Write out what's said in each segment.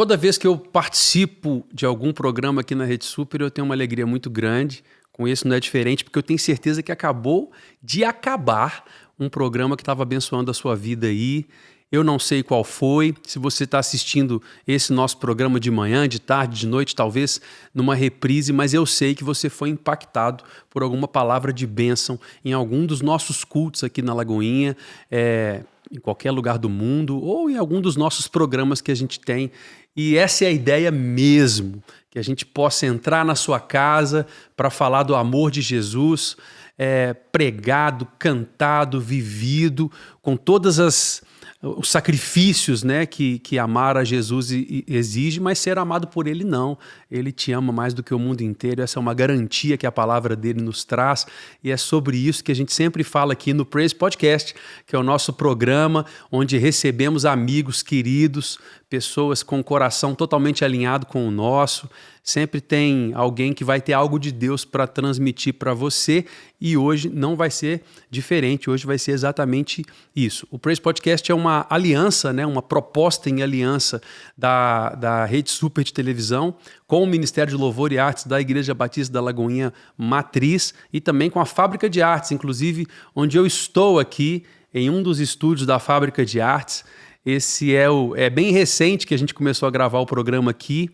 Toda vez que eu participo de algum programa aqui na Rede Super, eu tenho uma alegria muito grande. Com esse não é diferente, porque eu tenho certeza que acabou de acabar um programa que estava abençoando a sua vida aí. Eu não sei qual foi, se você está assistindo esse nosso programa de manhã, de tarde, de noite, talvez numa reprise, mas eu sei que você foi impactado por alguma palavra de bênção em algum dos nossos cultos aqui na Lagoinha, em qualquer lugar do mundo, ou em algum dos nossos programas que a gente tem. E essa é a ideia mesmo, que a gente possa entrar na sua casa para falar do amor de Jesus, pregado, cantado, vivido, com todas os sacrifícios, né, que amar a Jesus exige, mas ser amado por Ele não. Ele te ama mais do que o mundo inteiro. Essa é uma garantia que a palavra dele nos traz, e é sobre isso que a gente sempre fala aqui no Praise Podcast, que é o nosso programa onde recebemos amigos queridos, pessoas com o coração totalmente alinhado com o nosso. Sempre tem alguém que vai ter algo de Deus para transmitir para você, e hoje não vai ser diferente, hoje vai ser exatamente isso. O Praise Podcast é uma aliança, né, uma proposta em aliança da Rede Super de televisão com o Ministério de Louvor e Artes da Igreja Batista da Lagoinha Matriz e também com a Fábrica de Artes, inclusive onde eu estou aqui em um dos estúdios da Fábrica de Artes. Esse é bem recente que a gente começou a gravar o programa aqui,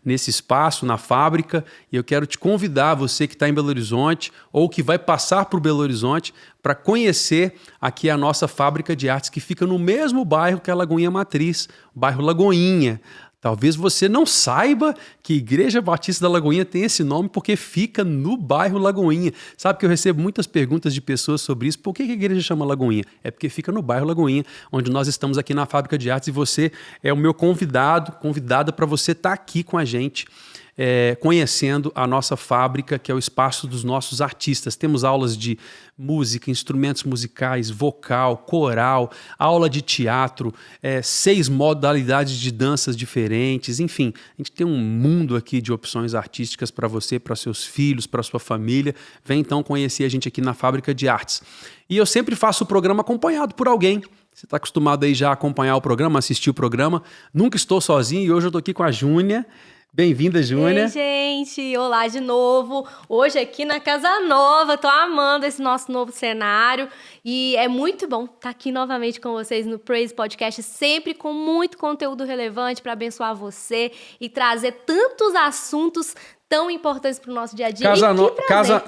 nesse espaço, na fábrica, e eu quero te convidar, você que está em Belo Horizonte ou que vai passar por Belo Horizonte, para conhecer aqui a nossa Fábrica de Artes, que fica no mesmo bairro que a Lagoinha Matriz, o bairro Lagoinha. Talvez você não saiba que Igreja Batista da Lagoinha tem esse nome porque fica no bairro Lagoinha. Sabe que eu recebo muitas perguntas de pessoas sobre isso. Por que a igreja chama Lagoinha? É porque fica no bairro Lagoinha, onde nós estamos aqui na Fábrica de Artes, e você é o meu convidada para você estar aqui com a gente, conhecendo a nossa fábrica, que é o espaço dos nossos artistas. Temos aulas de música, instrumentos musicais, vocal, coral, aula de teatro, 6 modalidades de danças diferentes, enfim, a gente tem um mundo aqui de opções artísticas para você, para seus filhos, para sua família. Vem então conhecer a gente aqui na Fábrica de Artes. E eu sempre faço o programa acompanhado por alguém. Você está acostumado aí já a acompanhar o programa, assistir o programa. Nunca estou sozinho, e hoje eu estou aqui com a Júnia. Bem-vinda, Júnia. Ei, gente, olá de novo. Hoje aqui na Casa Nova, tô amando esse nosso novo cenário e é muito bom estar aqui novamente com vocês no Praise Podcast, sempre com muito conteúdo relevante para abençoar você e trazer tantos assuntos tão importantes pro nosso dia a dia.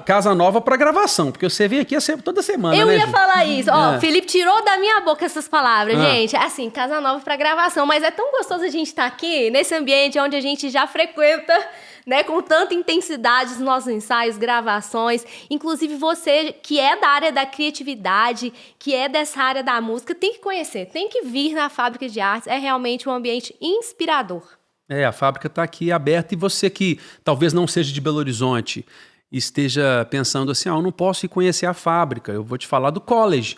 Casa nova para gravação, porque você vem aqui toda semana, eu né? Eu ia falar isso. Ó, Felipe tirou da minha boca essas palavras, gente. Assim, casa nova para gravação, mas é tão gostoso a gente estar aqui nesse ambiente onde a gente já frequenta, né, com tanta intensidade os nossos ensaios, gravações. Inclusive você que é da área da criatividade, que é dessa área da música, tem que conhecer, tem que vir na Fábrica de Artes. É realmente um ambiente inspirador. A fábrica está aqui aberta, e você que talvez não seja de Belo Horizonte esteja pensando assim, eu não posso ir conhecer a fábrica, eu vou te falar do College,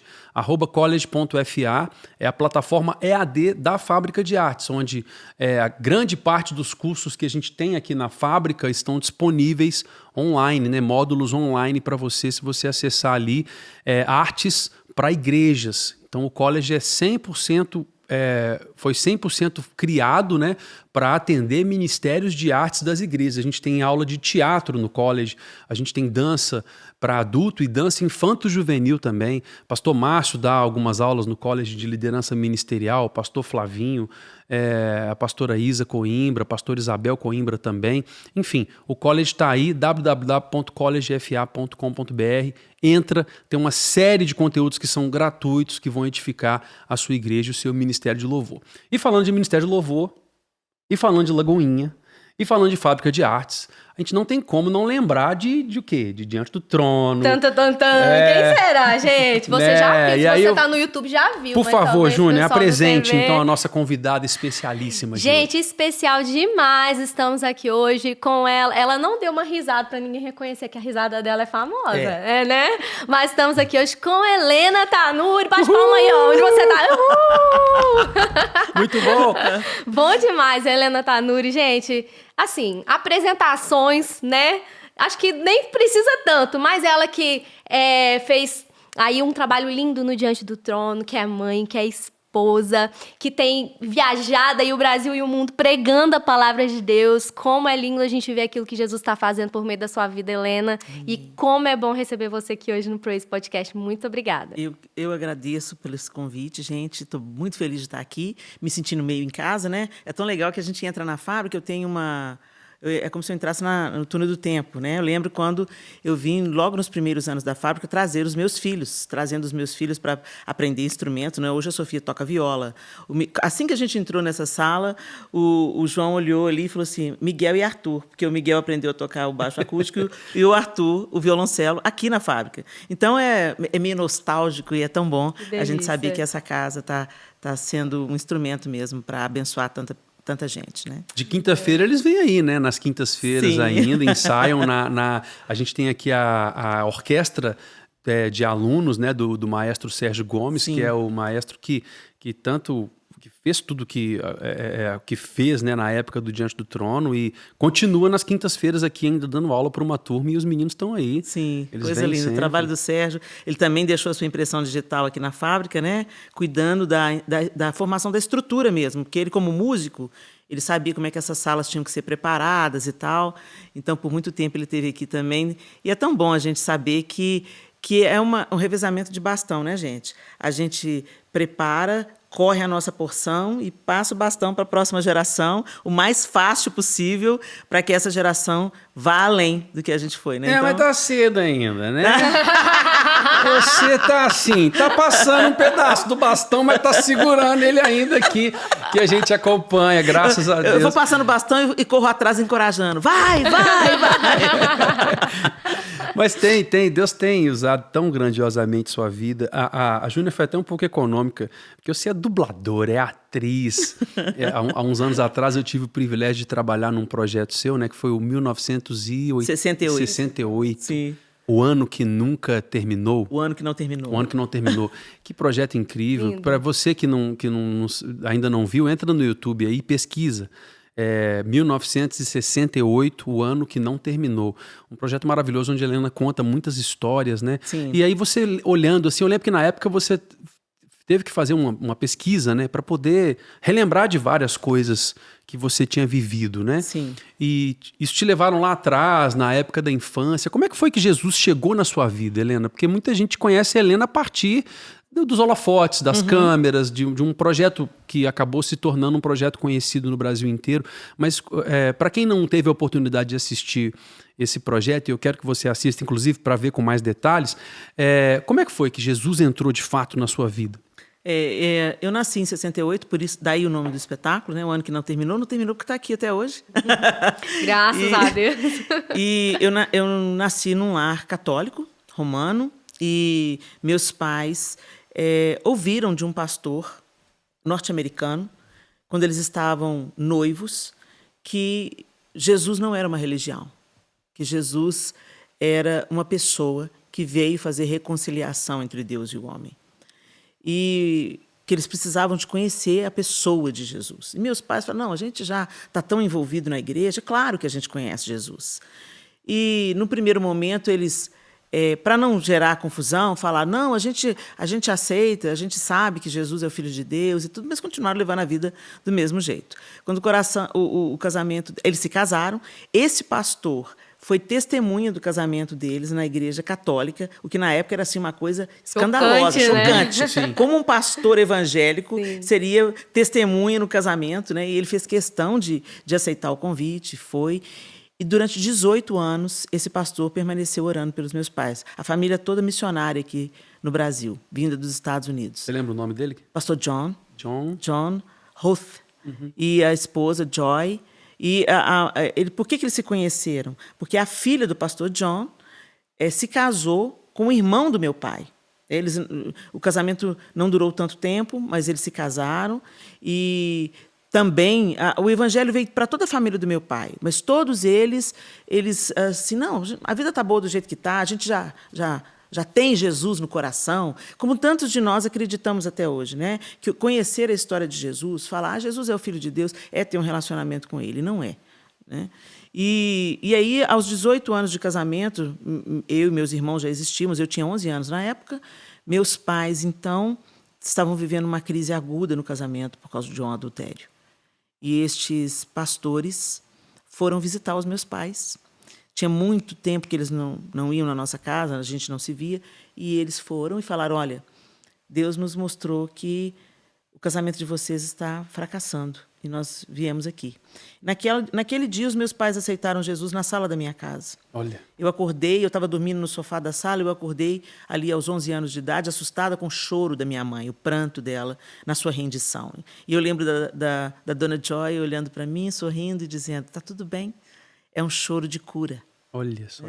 @college.fa, é a plataforma EAD da Fábrica de Artes, onde a grande parte dos cursos que a gente tem aqui na fábrica estão disponíveis online, né, módulos online para você, se você acessar ali, artes para igrejas. Então o College é 100%, foi 100% criado, né, para atender ministérios de artes das igrejas. A gente tem aula de teatro no College, a gente tem dança para adulto e dança infanto-juvenil também. Pastor Márcio dá algumas aulas no College de liderança ministerial, pastor Flavinho, a pastora Isa Coimbra, pastor Isabel Coimbra também. Enfim, o College está aí, www.collegefa.com.br. Entra, tem uma série de conteúdos que são gratuitos, que vão edificar a sua igreja e o seu ministério de louvor. E falando de ministério de louvor, e falando de Lagoinha, e falando de Fábrica de Artes, a gente não tem como não lembrar de o quê? De Diante do Trono. Quem será, gente? Você já viu, se você tá no YouTube, já viu. Por favor, Júnior, apresente então a nossa convidada especialíssima. Gente, especial demais, estamos aqui hoje com ela. Ela não deu uma risada pra ninguém reconhecer que a risada dela é famosa, né? Mas estamos aqui hoje com Helena Tanuri. Bate palma aí, onde você tá. Muito bom. Bom demais, Helena Tanuri, gente. Assim, apresentações, né? Acho que nem precisa tanto, mas ela que fez aí um trabalho lindo no Diante do Trono, que é mãe, que é esposa, esposa, que tem viajado aí o Brasil e o mundo pregando a palavra de Deus. Como é lindo a gente ver aquilo que Jesus está fazendo por meio da sua vida, Helena. E como é bom receber você aqui hoje no Praise Podcast. Muito obrigada. Eu agradeço pelo esse convite, gente. Estou muito feliz de estar aqui, me sentindo meio em casa, né? É tão legal que a gente entra na fábrica, eu tenho uma... É como se eu entrasse no túnel do tempo, né? Eu lembro quando eu vim, logo nos primeiros anos da fábrica, trazendo os meus filhos para aprender instrumento, né? Hoje a Sofia toca viola. Assim que a gente entrou nessa sala, o João olhou ali e falou assim, Miguel e Arthur, porque o Miguel aprendeu a tocar o baixo acústico e o Arthur, o violoncelo, aqui na fábrica. Então, é meio nostálgico e é tão bom a gente saber que essa casa tá sendo um instrumento mesmo para abençoar tanta gente, né? De quinta-feira eles vêm aí, né? Nas quintas-feiras ainda, ensaiam A gente tem aqui a orquestra de alunos, né? Do maestro Sérgio Gomes, Sim. que é o maestro que fez tudo que fez, né, na época do Diante do Trono e continua nas quintas-feiras aqui ainda dando aula para uma turma e os meninos estão aí. Sim, eles coisa linda. O trabalho do Sérgio, ele também deixou a sua impressão digital aqui na fábrica, né? Cuidando da formação da estrutura mesmo, porque ele, como músico, ele sabia como é que essas salas tinham que ser preparadas e tal. Então, por muito tempo, ele esteve aqui também. E é tão bom a gente saber que é um revezamento de bastão, né, gente? A gente prepara, corre a nossa porção e passa o bastão para a próxima geração, o mais fácil possível, para que essa geração vá além do que a gente foi, né? Então... mas tá cedo ainda, né? Você tá assim, tá passando um pedaço do bastão, mas tá segurando ele ainda aqui, que a gente acompanha, graças a Deus. Eu vou passando o bastão e corro atrás encorajando. Vai! Mas Deus tem usado tão grandiosamente sua vida. A Júnia foi até um pouco econômica, porque você é dubladora, é atriz. Há uns anos atrás eu tive o privilégio de trabalhar num projeto seu, né, que foi o 1968. Sim. O ano que nunca terminou. O ano que não terminou. O ano que não terminou. Que projeto incrível. Para você que ainda não viu, entra no YouTube aí e pesquisa. 1968, o ano que não terminou. Um projeto maravilhoso onde a Helena conta muitas histórias, né? Sim. E aí você olhando assim, eu lembro que na época você teve que fazer uma pesquisa, né? Para poder relembrar de várias coisas que você tinha vivido, né? Sim. E isso te levaram lá atrás, na época da infância. Como é que foi que Jesus chegou na sua vida, Helena? Porque muita gente conhece a Helena a partir dos holofotes, das câmeras, de um projeto que acabou se tornando um projeto conhecido no Brasil inteiro. Mas para quem não teve a oportunidade de assistir esse projeto, e eu quero que você assista, inclusive, para ver com mais detalhes, como é que foi que Jesus entrou de fato na sua vida? Eu nasci em 68, por isso daí o nome do espetáculo, né? O ano que não terminou porque está aqui até hoje. Graças a Deus. E eu nasci num lar católico, romano, e meus pais ouviram de um pastor norte-americano, quando eles estavam noivos, que Jesus não era uma religião, que Jesus era uma pessoa que veio fazer reconciliação entre Deus e o homem. E que eles precisavam de conhecer a pessoa de Jesus. E meus pais falaram, não, a gente já está tão envolvido na igreja, claro que a gente conhece Jesus. E, no primeiro momento, eles, para não gerar confusão, falaram, não, a gente aceita, a gente sabe que Jesus é o Filho de Deus e tudo, mas continuaram levando a vida do mesmo jeito. Quando o casamento, eles se casaram, esse pastor foi testemunha do casamento deles na igreja católica, o que na época era assim, uma coisa escandalosa, chocante. Né? Como um pastor evangélico Sim. seria testemunha no casamento, né? E ele fez questão de aceitar o convite, foi. E durante 18 anos, esse pastor permaneceu orando pelos meus pais. A família toda missionária aqui no Brasil, vinda dos Estados Unidos. Você lembra o nome dele? Pastor John John Hoth. E a esposa Joy. E por que eles se conheceram? Porque a filha do pastor John se casou com o irmão do meu pai. O casamento não durou tanto tempo, mas eles se casaram. E também o evangelho veio para toda a família do meu pai. Mas todos eles assim, não, a vida está boa do jeito que está, a gente já tem Jesus no coração, como tantos de nós acreditamos até hoje, né? Que conhecer a história de Jesus, falar Jesus é o Filho de Deus, é ter um relacionamento com Ele, não é, né? E aí, aos 18 anos de casamento, eu e meus irmãos já existíamos, eu tinha 11 anos na época, meus pais, então, estavam vivendo uma crise aguda no casamento por causa de um adultério. E estes pastores foram visitar os meus pais. Tinha muito tempo que eles não iam na nossa casa, a gente não se via, e eles foram e falaram, olha, Deus nos mostrou que o casamento de vocês está fracassando, e nós viemos aqui. Naquele dia, os meus pais aceitaram Jesus na sala da minha casa. Olha. Eu acordei, eu estava dormindo no sofá da sala, eu acordei ali aos 11 anos de idade, assustada com o choro da minha mãe, o pranto dela na sua rendição. E eu lembro da Dona Joy olhando para mim, sorrindo e dizendo, está tudo bem, é um choro de cura. Olha só.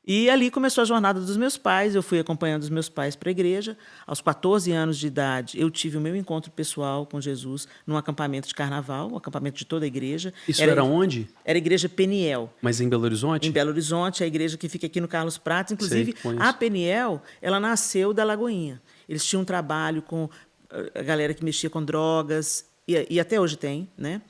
E ali começou a jornada dos meus pais, eu fui acompanhando os meus pais para a igreja. Aos 14 anos de idade, eu tive o meu encontro pessoal com Jesus num acampamento de carnaval, um acampamento de toda a igreja. Isso era onde? Era a igreja Peniel. Mas em Belo Horizonte? Em Belo Horizonte, a igreja que fica aqui no Carlos Prates. Inclusive, Sei, a Peniel, ela nasceu da Lagoinha. Eles tinham um trabalho com a galera que mexia com drogas, e até hoje tem, né?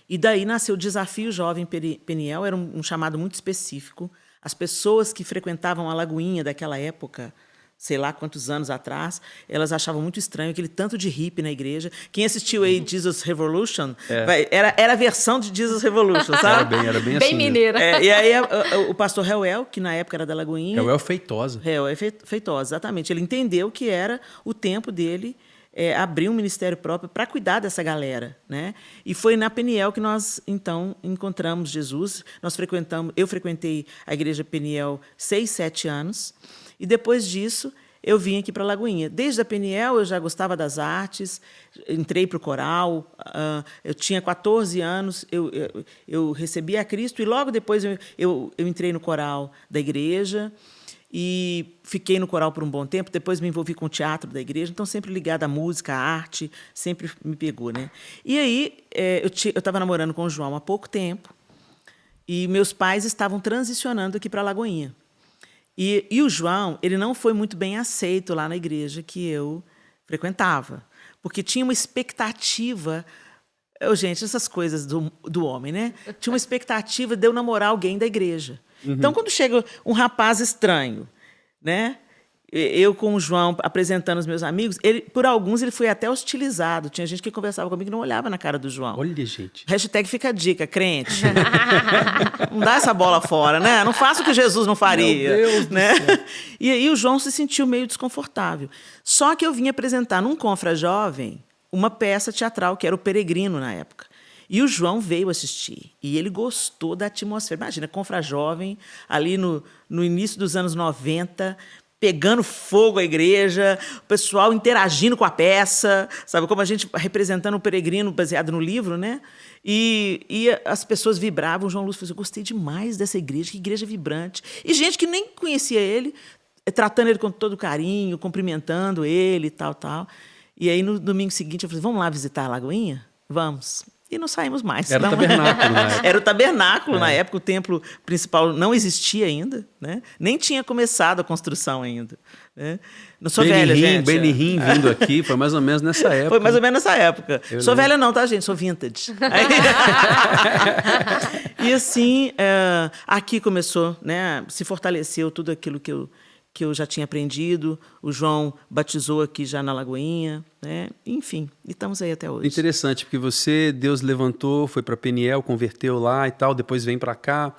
E daí nasceu o Desafio Jovem Peniel, era um chamado muito específico. As pessoas que frequentavam a Lagoinha daquela época, sei lá quantos anos atrás, elas achavam muito estranho aquele tanto de hippie na igreja. Quem assistiu aí Jesus Revolution, era a versão de Jesus Revolution, sabe? Era bem Bem assim. mineira. E aí o pastor Reuel, que na época era da Lagoinha... Reuel Feitosa. Reuel Feitosa, exatamente. Ele entendeu que era o tempo dele abrir um ministério próprio para cuidar dessa galera, né? E foi na Peniel que nós, então, encontramos Jesus. Eu frequentei a igreja Peniel 6, 7 anos, e depois disso eu vim aqui para a Lagoinha. Desde a Peniel eu já gostava das artes, entrei para o coral, eu tinha 14 anos, eu recebi a Cristo, e logo depois eu entrei no coral da igreja, e fiquei no coral por um bom tempo, depois me envolvi com o teatro da igreja, então sempre ligada à música, à arte, sempre me pegou, né? E aí eu estava namorando com o João há pouco tempo, e meus pais estavam transicionando aqui para a Lagoinha. E o João, ele não foi muito bem aceito lá na igreja que eu frequentava, porque tinha uma expectativa... gente, essas coisas do homem, né? Tinha uma expectativa de eu namorar alguém da igreja. Então, quando chega um rapaz estranho, né? Eu com o João apresentando os meus amigos, por alguns ele foi até hostilizado. Tinha gente que conversava comigo e não olhava na cara do João. Olha, gente. Hashtag fica a dica, crente. Não dá essa bola fora, né? Não faça o que Jesus não faria. Meu Deus do né? céu. E aí o João se sentiu meio desconfortável. Só que eu vim apresentar num Confra Jovem uma peça teatral, que era o Peregrino na época. E o João veio assistir. E ele gostou da atmosfera. Imagina, Confra Jovem, ali no início dos anos 90, pegando fogo a igreja, o pessoal interagindo com a peça, sabe? Como a gente representando o Peregrino baseado no livro, né? E as pessoas vibravam. O João Lúcio falou assim, eu gostei demais dessa igreja, que igreja vibrante. E gente que nem conhecia ele, tratando ele com todo carinho, cumprimentando ele e tal, tal. E aí, no domingo seguinte, eu falei, vamos lá visitar a Lagoinha? Vamos. E não saímos mais. Era o tabernáculo na época. Era o tabernáculo na época, o templo principal não existia ainda, né? Nem tinha começado a construção ainda. Né? Não sou velha, gente. Benihim vindo aqui, foi mais ou menos nessa época. Foi mais ou menos nessa época. Sou velha não, tá, gente? Sou vintage. E assim, aqui começou, né? Se fortaleceu tudo aquilo que eu já tinha aprendido. O João batizou aqui já na Lagoinha, né? Enfim, e estamos aí até hoje. Interessante, porque Deus levantou, foi para Peniel, converteu lá e tal, depois vem para cá.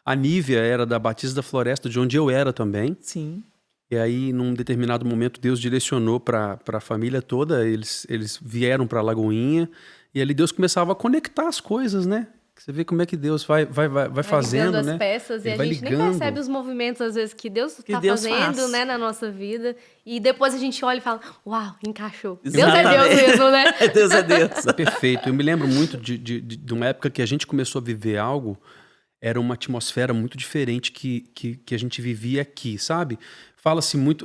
A Nívia era da Batista da Floresta, de onde eu era também. Sim. E aí, num determinado momento, Deus direcionou para a família toda, eles vieram para a Lagoinha, e ali Deus começava a conectar as coisas, né? Você vê como é que Deus vai fazendo, ligando né? as peças, Ele e a vai gente nem ligando. percebe os movimentos, às vezes, que Deus está Deus fazendo, faz. né, na nossa vida. E depois a gente olha e fala, uau, encaixou. Exatamente. Deus é Deus mesmo, né? Deus é Deus. Perfeito. Eu me lembro muito de uma época que a gente começou a viver algo, era uma atmosfera muito diferente que a gente vivia aqui, sabe? Fala-se muito,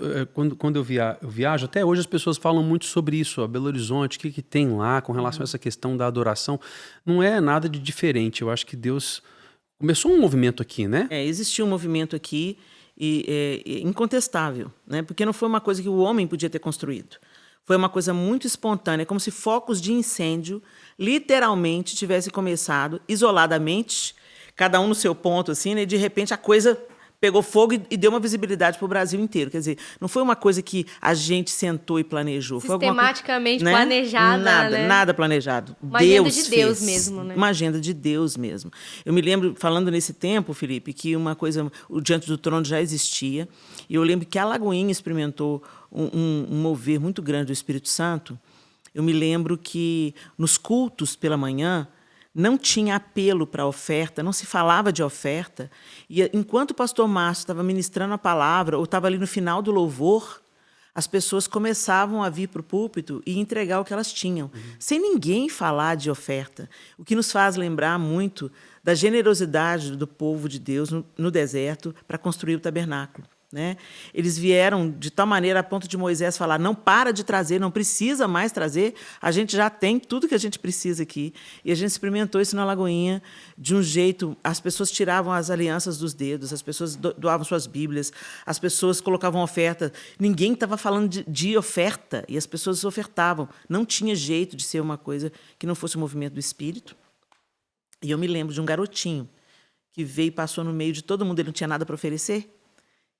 quando eu viajo, até hoje as pessoas falam muito sobre isso, ó, Belo Horizonte, o que tem lá com relação a essa questão da adoração. Não é nada de diferente, eu acho que Deus começou um movimento aqui, né? Existiu um movimento aqui, incontestável, né? Porque não foi uma coisa que o homem podia ter construído. Foi uma coisa muito espontânea, como se focos de incêndio literalmente tivessem começado isoladamente, cada um no seu ponto, assim, né? E de repente a coisa pegou fogo e deu uma visibilidade para o Brasil inteiro. Quer dizer, não foi uma coisa que a gente sentou e planejou. Sistematicamente foi alguma planejada, Nada planejado. Uma agenda de Deus mesmo, né? Uma agenda de Deus mesmo. Eu me lembro, falando nesse tempo, Felipe, que uma coisa, o Diante do Trono já existia, e eu lembro que a Lagoinha experimentou um mover muito grande do Espírito Santo. Eu me lembro que nos cultos pela manhã, não tinha apelo para a oferta, não se falava de oferta. E enquanto o pastor Márcio estava ministrando a palavra, ou estava ali no final do louvor, as pessoas começavam a vir para o púlpito e entregar o que elas tinham, sem ninguém falar de oferta. O que nos faz lembrar muito da generosidade do povo de Deus no deserto para construir o tabernáculo. Né? Eles vieram de tal maneira a ponto de Moisés falar, não para de trazer, não precisa mais trazer, a gente já tem tudo que a gente precisa aqui. E a gente experimentou isso na Lagoinha de um jeito, as pessoas tiravam as alianças dos dedos, as pessoas doavam suas bíblias, as pessoas colocavam oferta, ninguém estava falando de oferta, e as pessoas ofertavam. Não tinha jeito de ser uma coisa que não fosse o movimento do Espírito. E eu me lembro de um garotinho que veio e passou no meio de todo mundo, ele não tinha nada para oferecer.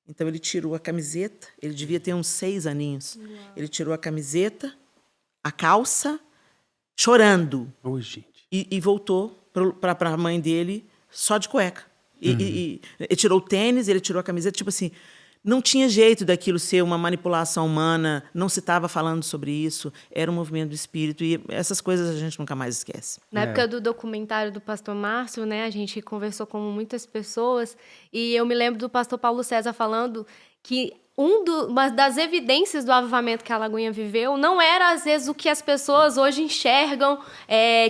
Então, ele tirou a camiseta, ele devia ter uns 6 aninhos. Uau. Ele tirou a camiseta, a calça, chorando. Oh, gente. E voltou para a mãe dele só de cueca. Ele tirou o tênis, ele tirou a camiseta, tipo assim... Não tinha jeito daquilo ser uma manipulação humana, não se estava falando sobre isso, era um movimento do Espírito, e essas coisas a gente nunca mais esquece. Na época do documentário do pastor Márcio, né, a gente conversou com muitas pessoas, e eu me lembro do pastor Paulo César falando que uma das evidências do avivamento que a Lagoinha viveu não era, às vezes, o que as pessoas hoje enxergam,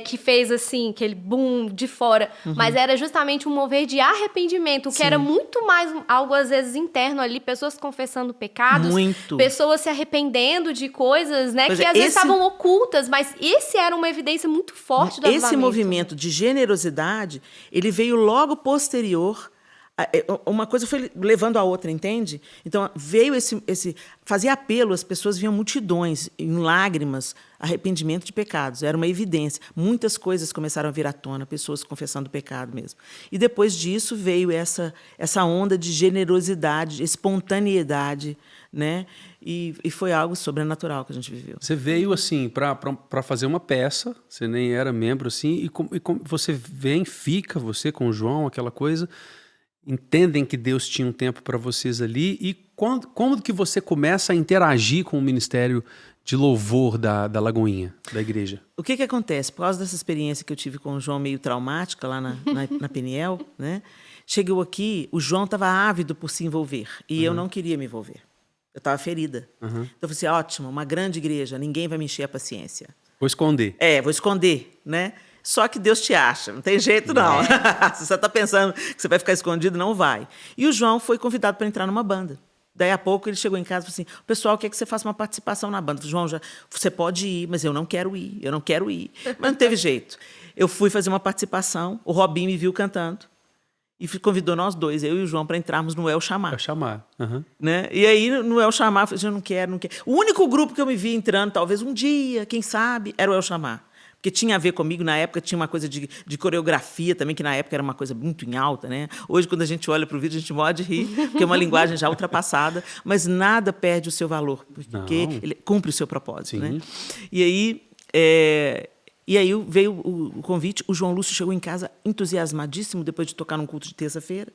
que fez, assim, aquele boom de fora, mas era justamente um mover de arrependimento, que era muito mais algo, às vezes, interno ali, pessoas confessando pecados, pessoas se arrependendo de coisas, né, que às vezes estavam ocultas, mas esse era uma evidência muito forte do avivamento. Esse movimento de generosidade, ele veio logo posterior. Uma coisa foi levando a outra, entende? Então, veio fazia apelo, as pessoas viam multidões, em lágrimas, arrependimento de pecados. Era uma evidência. Muitas coisas começaram a vir à tona, pessoas confessando o pecado mesmo. E depois disso veio essa onda de generosidade, espontaneidade, né? E foi algo sobrenatural que a gente viveu. Você veio, assim, para fazer uma peça, você nem era membro, assim, e você vem, fica, você com o João, aquela coisa... Entendem que Deus tinha um tempo para vocês ali, e como que você começa a interagir com o ministério de louvor da Lagoinha, da igreja? O que acontece? Por causa dessa experiência que eu tive com o João meio traumática lá na Peniel, né? Chegou aqui, o João estava ávido por se envolver, e eu não queria me envolver. Eu estava ferida. Então eu falei assim, ótimo, uma grande igreja, ninguém vai me encher a paciência. Vou esconder. Vou esconder, né? Só que Deus te acha, não tem jeito não. Se você está pensando que você vai ficar escondido, não vai. E o João foi convidado para entrar numa banda. Daí a pouco ele chegou em casa e falou assim, pessoal, quer que você faça uma participação na banda? Eu falei, João, você pode ir, mas eu não quero ir. Mas não teve jeito. Eu fui fazer uma participação, o Robinho me viu cantando e convidou nós dois, eu e o João, para entrarmos no El Chamar. El Chamar. Né? E aí, no El Chamar, eu falei assim, eu não quero. O único grupo que eu me vi entrando, talvez um dia, quem sabe, era o El Chamar. Porque tinha a ver comigo, na época tinha uma coisa de coreografia também, que na época era uma coisa muito em alta, né? Hoje, quando a gente olha para o vídeo, a gente pode rir, porque é uma linguagem já ultrapassada, mas nada perde o seu valor, porque ele cumpre o seu propósito. Né? E aí veio o convite, o João Lúcio chegou em casa entusiasmadíssimo, depois de tocar num culto de terça-feira,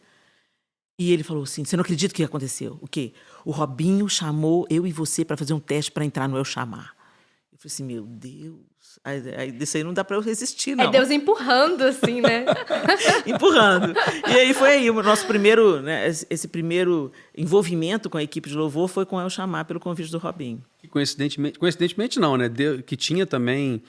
e ele falou assim, você não acredita o que aconteceu? O quê? O Robinho chamou eu e você para fazer um teste para entrar no El Chamar. Eu falei assim, meu Deus... Aí desse aí não dá para eu resistir, não. É Deus empurrando, assim, né? Empurrando. E aí foi aí o nosso primeiro, né, esse primeiro envolvimento com a equipe de louvor foi com o El Chamar pelo convite do Robinho. E coincidentemente não, né? Que tinha também...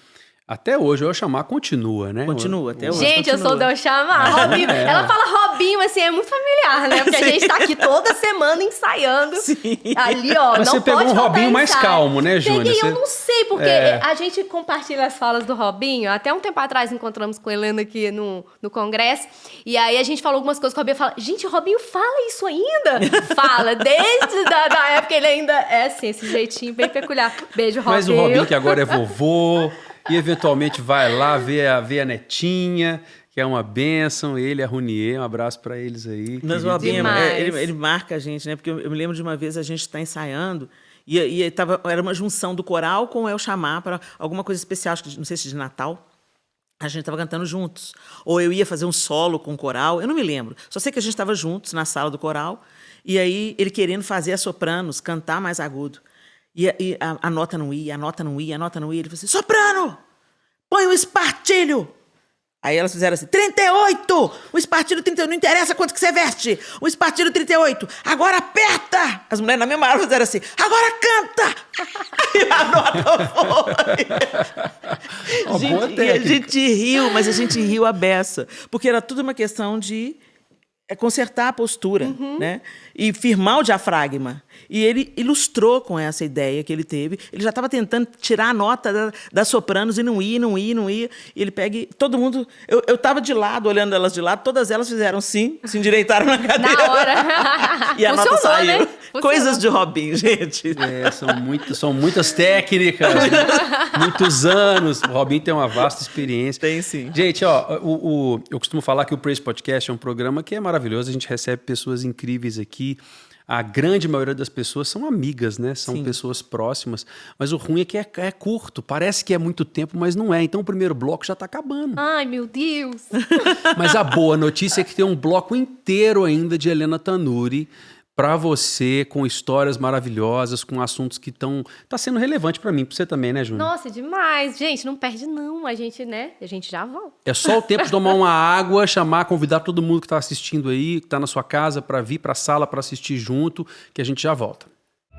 Até hoje, o El Chamar continua, né? Continua, até hoje. Gente, eu sou do El Chamar. Robinho. Ela fala Robinho, assim, é muito familiar, né? Porque a gente tá aqui toda semana ensaiando. Sim. Ali, ó, mas não você pegou um Robinho mais calmo, né, Júnior? Peguei, eu não sei, porque a gente compartilha as falas do Robinho. Até um tempo atrás encontramos com a Helena aqui no congresso. E aí a gente falou algumas coisas que o Robinho fala. Gente, o Robinho fala isso ainda? Fala, desde da época ele ainda é assim, esse jeitinho bem peculiar. Beijo, Robinho. Mas o Robinho que agora é vovô... E eventualmente vai lá ver a netinha, que é uma bênção. Ele, a Runier, um abraço para eles aí. Mas o Robinho, ele marca a gente, né? Porque eu me lembro de uma vez a gente está ensaiando e era uma junção do coral com o El Chamar para alguma coisa especial, acho que não sei se de Natal. A gente estava cantando juntos. Ou eu ia fazer um solo com o coral, eu não me lembro. Só sei que a gente estava juntos na sala do coral e aí ele querendo fazer as sopranos, cantar mais agudo. E a nota não ia, a nota não ia, a nota não ia. Ele falou assim, soprano, põe um espartilho. Aí elas fizeram assim, 38! O espartilho 38, não interessa quanto que você veste. O espartilho 38, agora aperta! As mulheres na mesma hora fizeram assim, agora canta! E a nota foi. Gente, e a gente riu, mas a gente riu a beça. Porque era tudo uma questão de consertar a postura, né? E firmar o diafragma. E ele ilustrou com essa ideia que ele teve. Ele já estava tentando tirar a nota das sopranos e não ia. E ele pega e todo mundo... Eu estava de lado, olhando elas de lado, todas elas fizeram sim, se endireitaram na cadeira. Na hora. E a nota saiu. Né? Coisas de Robinho, gente. São muitas técnicas, muitos anos. O Robinho tem uma vasta experiência. Tem sim. Gente, eu costumo falar que o Praise Podcast é um programa que é maravilhoso. A gente recebe pessoas incríveis aqui. A grande maioria das pessoas são amigas, né? São Sim. pessoas próximas. Mas o ruim é que é curto. Parece que é muito tempo, mas não é. Então o primeiro bloco já está acabando. Ai, meu Deus! Mas a boa notícia é que tem um bloco inteiro ainda de Helena Tanuri para você, com histórias maravilhosas, com assuntos que tá sendo relevante para mim, para você também, né, Júnior? Nossa, demais. Gente, não perde não. A gente já volta. É só o tempo de tomar uma água, convidar todo mundo que está assistindo aí, que está na sua casa, para vir para a sala para assistir junto, que a gente já volta.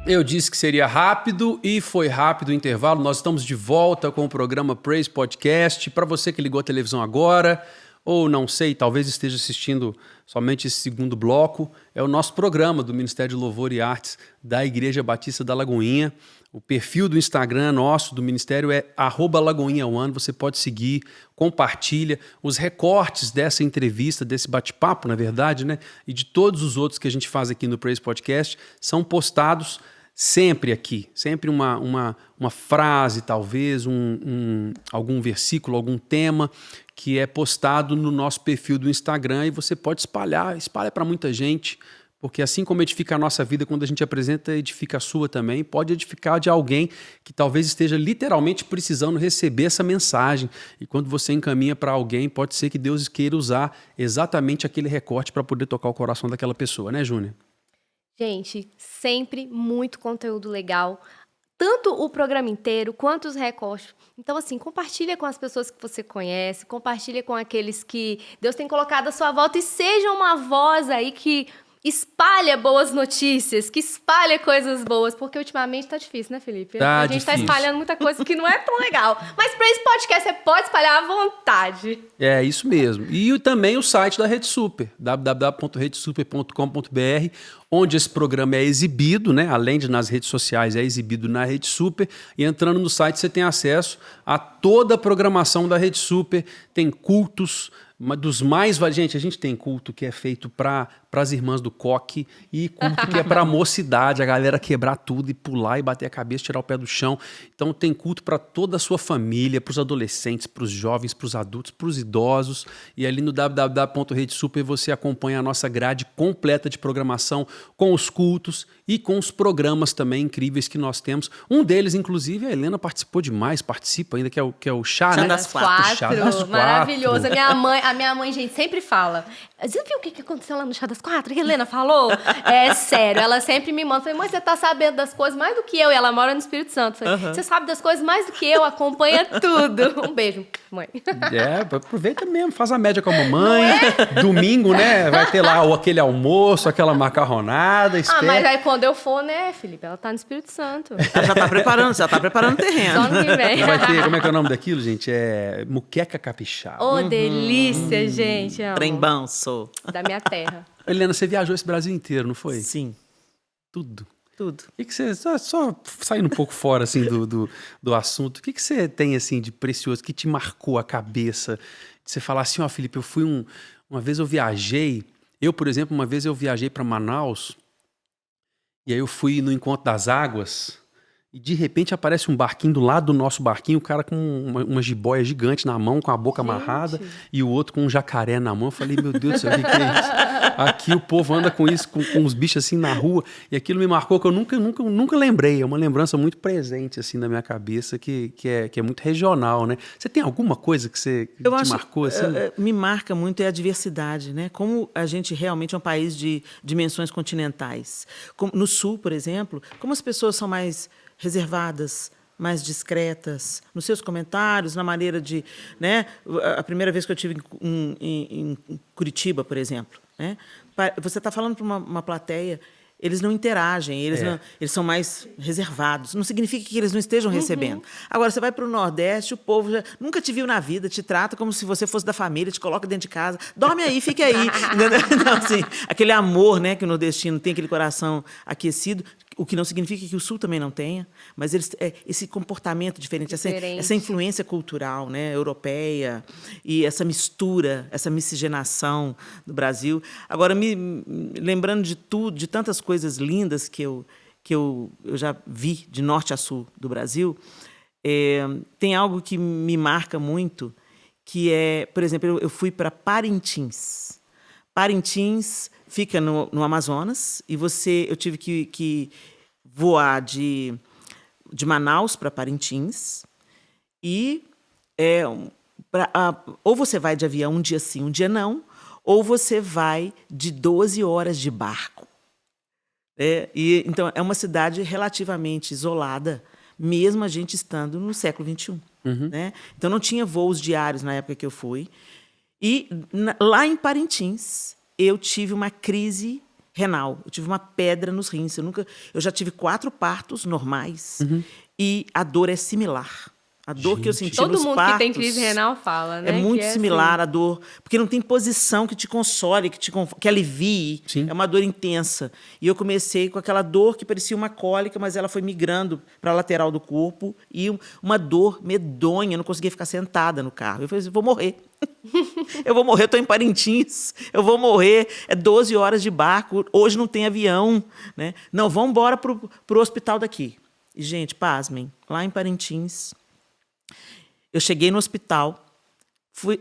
Eu disse que seria rápido e foi rápido o intervalo. Nós estamos de volta com o programa Praise Podcast. Para você que ligou a televisão agora, ou não sei, talvez esteja assistindo somente esse segundo bloco, é o nosso programa do Ministério de Louvor e Artes da Igreja Batista da Lagoinha. O perfil do Instagram nosso, do Ministério, é @lagoinha1. Você pode seguir, compartilha os recortes dessa entrevista, desse bate-papo, na verdade, né? E de todos os outros que a gente faz aqui no Praise Podcast, são postados sempre aqui. Sempre uma frase, talvez, algum versículo, algum tema que é postado no nosso perfil do Instagram e você pode espalha para muita gente, porque assim como edifica a nossa vida quando a gente apresenta, edifica a sua também, pode edificar de alguém que talvez esteja literalmente precisando receber essa mensagem. E quando você encaminha para alguém, pode ser que Deus queira usar exatamente aquele recorte para poder tocar o coração daquela pessoa, né, Júnior? Gente, sempre muito conteúdo legal. Tanto o programa inteiro, quanto os recortes. Então, assim, compartilha com as pessoas que você conhece, compartilha com aqueles que Deus tem colocado à sua volta e seja uma voz aí que espalha boas notícias, que espalha coisas boas, porque ultimamente tá difícil, né, Felipe? A gente tá espalhando muita coisa que não é tão legal. Mas para esse podcast você pode espalhar à vontade. É isso mesmo. E também o site da Rede Super, www.redesuper.com.br, onde esse programa é exibido, né? Além de nas redes sociais, é exibido na Rede Super. E entrando no site você tem acesso a toda a programação da Rede Super, tem cultos, dos mais... Gente, a gente tem culto que é feito para as irmãs do coque e culto que é para a mocidade, a galera quebrar tudo e pular e bater a cabeça, tirar o pé do chão. Então tem culto para toda a sua família, para os adolescentes, para os jovens, para os adultos, para os idosos. E ali no www.redesuper você acompanha a nossa grade completa de programação com os cultos e com os programas também incríveis que nós temos. Um deles, inclusive, a Helena participa ainda, que é o Chá, né? das Quatro. Chá das Quatro. Maravilhoso. A minha mãe, gente, sempre fala. Você viu o que aconteceu lá no Chá das Quatro? Que a Helena falou? É sério, ela sempre me manda. Falei, mãe, você tá sabendo das coisas mais do que eu. E ela mora no Espírito Santo. Falei, você sabe das coisas mais do que eu, acompanha tudo. Um beijo, mãe. Aproveita mesmo, faz a média com a mamãe. Domingo, né? Vai ter lá aquele almoço, aquela macarronada. Mas aí quando eu for, né, Felipe? Ela tá no Espírito Santo. Ela já tá preparando o terreno. Só no que vem. Vai ter, como é que é o nome daquilo, gente? É muqueca capixaba. Ô, delícia, gente. Trembão, sou. Da minha terra. Helena, você viajou esse Brasil inteiro, não foi? Sim. Tudo. E que você, só saindo um pouco fora assim, do assunto, o que você tem assim, de precioso, que te marcou a cabeça? De você falar assim, Felipe, uma vez eu viajei, por exemplo, uma vez eu viajei para Manaus, e aí eu fui no Encontro das Águas, e de repente aparece um barquinho do lado do nosso barquinho, o cara com uma jiboia gigante na mão, com a boca amarrada, e o outro com um jacaré na mão. Eu falei, meu Deus do céu, o que é isso? Aqui o povo anda com isso, com os bichos assim na rua, e aquilo me marcou que eu nunca lembrei. É uma lembrança muito presente assim na minha cabeça, que é muito regional, né? Você tem alguma coisa que te marcou assim? Me marca muito é a diversidade, né? Como a gente realmente é um país de dimensões continentais. No Sul, por exemplo, como as pessoas são mais reservadas, mais discretas nos seus comentários, na maneira de... Né? A primeira vez que eu estive em Curitiba, por exemplo, né? Você está falando para uma plateia, eles não interagem, eles são mais reservados. Não significa que eles não estejam recebendo. Agora, você vai para o Nordeste, o povo nunca te viu na vida, te trata como se você fosse da família, te coloca dentro de casa, dorme aí, fique aí. Então, assim, aquele amor, né, que o nordestino tem, aquele coração aquecido, o que não significa que o Sul também não tenha, mas esse comportamento diferente. Essa influência cultural, né, europeia, e essa mistura, essa miscigenação do Brasil. Agora, lembrando de tantas coisas lindas que eu já vi de norte a sul do Brasil, tem algo que me marca muito, que é, por exemplo, eu fui para Parintins. Parintins fica no Amazonas, e eu tive que voar de Manaus para Parintins, e ou você vai de avião um dia sim, um dia não, ou você vai de 12 horas de barco. Então, é uma cidade relativamente isolada, mesmo a gente estando no século XXI. Né? Então, não tinha voos diários na época que eu fui. E lá em Parintins, eu tive uma crise renal. Eu tive uma pedra nos rins. Eu já tive 4 partos normais e a dor é similar. A dor que eu senti todo nos mundo partos... que tem crise renal fala, né? É muito similar assim. à dor, porque não tem posição que te console, que alivie. Sim. É uma dor intensa. E eu comecei com aquela dor que parecia uma cólica, mas ela foi migrando para a lateral do corpo, e uma dor medonha, eu não conseguia ficar sentada no carro. Eu falei assim, vou morrer. Eu vou morrer, eu estou em Parintins, eu vou morrer, 12 horas de barco, hoje não tem avião. Né? Não, vamos embora para o hospital daqui. E, gente, pasmem, lá em Parintins... Eu cheguei no hospital,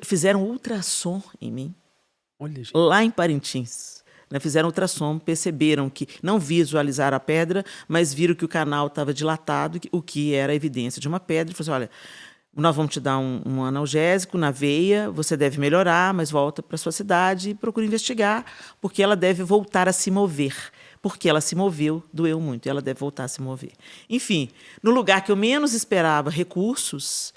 fizeram ultrassom em mim. Olha, gente. Lá em Parintins. Né, fizeram ultrassom, perceberam que não visualizaram a pedra, mas viram que o canal estava dilatado, o que era evidência de uma pedra. E falaram assim, olha, nós vamos te dar um analgésico na veia, você deve melhorar, mas volta para a sua cidade e procura investigar, porque ela deve voltar a se mover. Porque ela se moveu, doeu muito, e ela deve voltar a se mover. Enfim, no lugar que eu menos esperava recursos...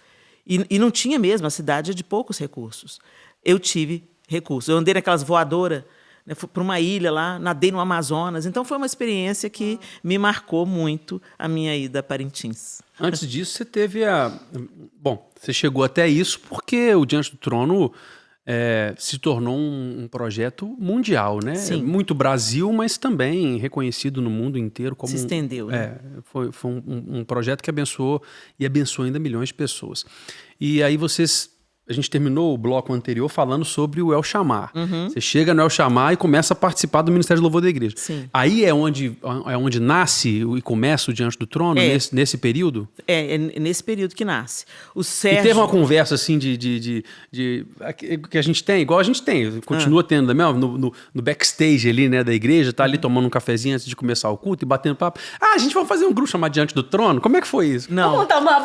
E não tinha mesmo, a cidade é de poucos recursos. Eu tive recursos. Eu andei naquelas voadoras, né, fui para uma ilha lá, nadei no Amazonas. Então, foi uma experiência que me marcou muito a minha ida a Parintins. Antes disso, você teve Bom, você chegou até isso porque o Diante do Trono se tornou um projeto mundial, né? Sim. Muito Brasil, mas também reconhecido no mundo inteiro como... Se estendeu, né? Foi um projeto que abençoou e abençoa ainda milhões de pessoas. E aí a gente terminou o bloco anterior falando sobre o El Chamar. Você chega no El Chamar e começa a participar do Ministério de Louvor da Igreja. Sim. Aí é onde nasce e começa o Diante do Trono, nesse período? É nesse período que nasce. O E Sérgio... teve uma conversa assim que a gente tem, igual a gente tem, continua tendo no backstage ali, né, da igreja, tá ali tomando um cafezinho antes de começar o culto e batendo papo. A gente vai fazer um grupo chamado Diante do Trono? Como é que foi isso? Não. Vamos montar uma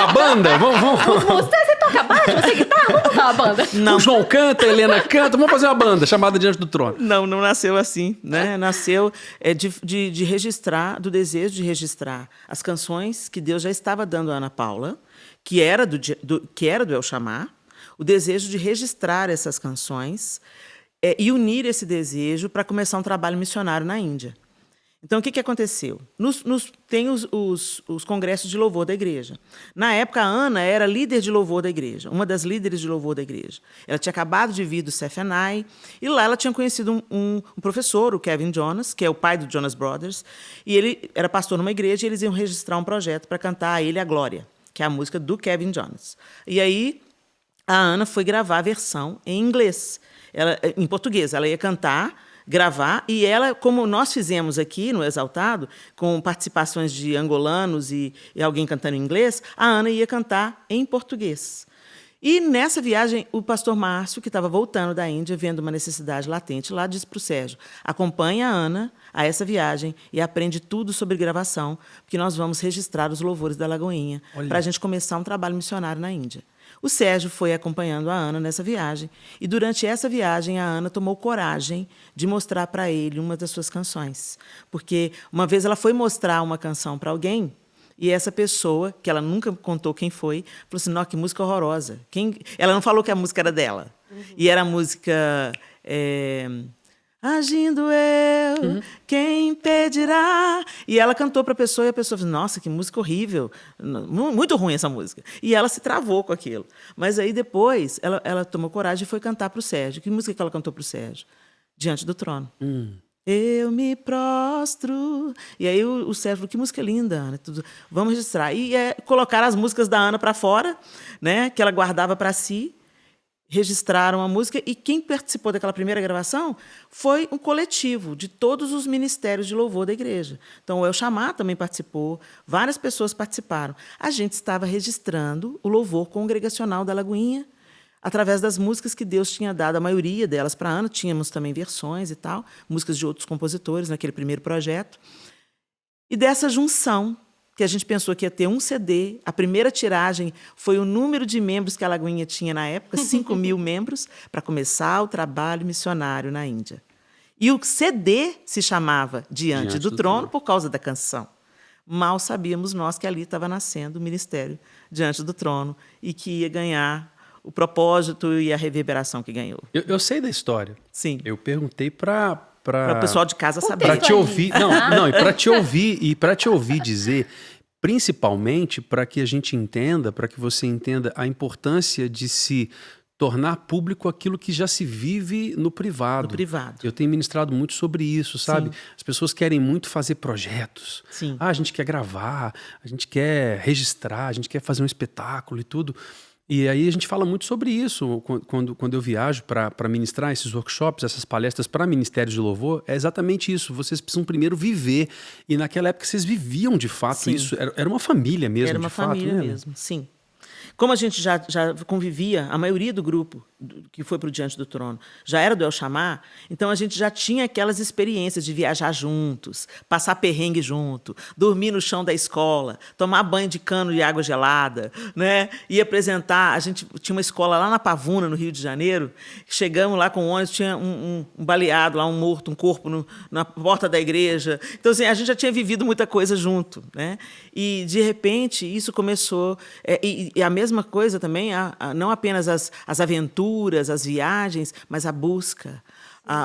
banda? Vamos montar uma banda? Você toca baixo? Você guitarra? Vamos montar uma banda? O João canta, a Helena canta, vamos fazer uma banda chamada Diante do Trono. Não nasceu assim, né? Nasceu de registrar, do desejo de registrar as canções que Deus já estava dando a Ana Paula, que era do El Chamar, o desejo de registrar essas canções e unir esse desejo para começar um trabalho missionário na Índia. Então, o que aconteceu? Tem os congressos de louvor da igreja. Na época, a Ana era líder de louvor da igreja, uma das líderes de louvor da igreja. Ela tinha acabado de vir do CFNI, e lá ela tinha conhecido um professor, o Kevin Jonas, que é o pai do Jonas Brothers, e ele era pastor numa igreja, e eles iam registrar um projeto para cantar A Ele a Glória, que é a música do Kevin Jonas. E aí, a Ana foi gravar a versão em inglês, em português. Ela ia cantar gravar, e ela, como nós fizemos aqui no Exaltado, com participações de angolanos e alguém cantando em inglês, a Ana ia cantar em português. E nessa viagem, o pastor Márcio, que estava voltando da Índia, vendo uma necessidade latente lá, disse para o Sérgio: acompanha a Ana a essa viagem e aprende tudo sobre gravação, porque nós vamos registrar os louvores da Lagoinha, para a gente começar um trabalho missionário na Índia. O Sérgio foi acompanhando a Ana nessa viagem, e durante essa viagem a Ana tomou coragem de mostrar para ele uma das suas canções. Porque uma vez ela foi mostrar uma canção para alguém, e essa pessoa, que ela nunca contou quem foi, falou assim: nossa, que música horrorosa. Ela não falou que a música era dela. E era a música... Agindo eu, quem impedirá? E ela cantou para a pessoa, e a pessoa falou: nossa, que música horrível. Muito ruim essa música. E ela se travou com aquilo. Mas aí depois, ela tomou coragem e foi cantar para o Sérgio. Que música que ela cantou para o Sérgio? Diante do Trono. Eu me prostro. E aí o Sérgio falou: que música linda, Ana. Tudo. Vamos registrar. E colocaram as músicas da Ana para fora, né, que ela guardava para si. Registraram a música, e quem participou daquela primeira gravação foi um coletivo de todos os ministérios de louvor da igreja. Então, o El Chamá também participou, várias pessoas participaram. A gente estava registrando o louvor congregacional da Lagoinha, através das músicas que Deus tinha dado, a maioria delas para a Ana. Tínhamos também versões e tal, músicas de outros compositores naquele primeiro projeto. E dessa junção, que a gente pensou que ia ter um CD, a primeira tiragem foi o número de membros que a Lagoinha tinha na época, 5.000 membros, para começar o trabalho missionário na Índia. E o CD se chamava Diante do Trono por causa da canção. Mal sabíamos nós que ali estava nascendo o ministério Diante do Trono e que ia ganhar o propósito e a reverberação que ganhou. Eu sei da história. Sim. Eu perguntei para o pessoal de casa saber. Para te ouvir, e para te ouvir dizer, principalmente para que a gente entenda, para que você entenda a importância de se tornar público aquilo que já se vive no privado. No privado. Eu tenho ministrado muito sobre isso, sabe? Sim. As pessoas querem muito fazer projetos. Sim. A gente quer gravar, a gente quer registrar, a gente quer fazer um espetáculo e tudo. E aí a gente fala muito sobre isso quando eu viajo para ministrar esses workshops, essas palestras para ministérios de louvor. É exatamente isso. Vocês precisam primeiro viver. E naquela época vocês viviam de fato. Sim. Isso. Era uma família mesmo, era uma de fato. Era uma família mesmo, sim. Como a gente já convivia, a maioria do grupo que foi para o Diante do Trono já era do El Chamá, então a gente já tinha aquelas experiências de viajar juntos, passar perrengue junto, dormir no chão da escola, tomar banho de cano de água gelada, né? E apresentar. A gente tinha uma escola lá na Pavuna, no Rio de Janeiro. Chegamos lá com o ônibus, tinha um baleado lá, um morto, um corpo na porta da igreja. Então, assim, a gente já tinha vivido muita coisa junto, né? E, de repente, isso começou... E a mesma coisa também, não apenas as aventuras, as viagens, mas a busca,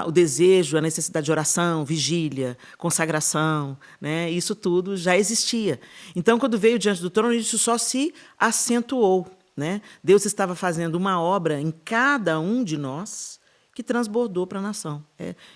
o desejo, a necessidade de oração, vigília, consagração, né? Isso tudo já existia. Então, quando veio Diante do Trono, isso só se acentuou, né? Deus estava fazendo uma obra em cada um de nós que transbordou para a nação.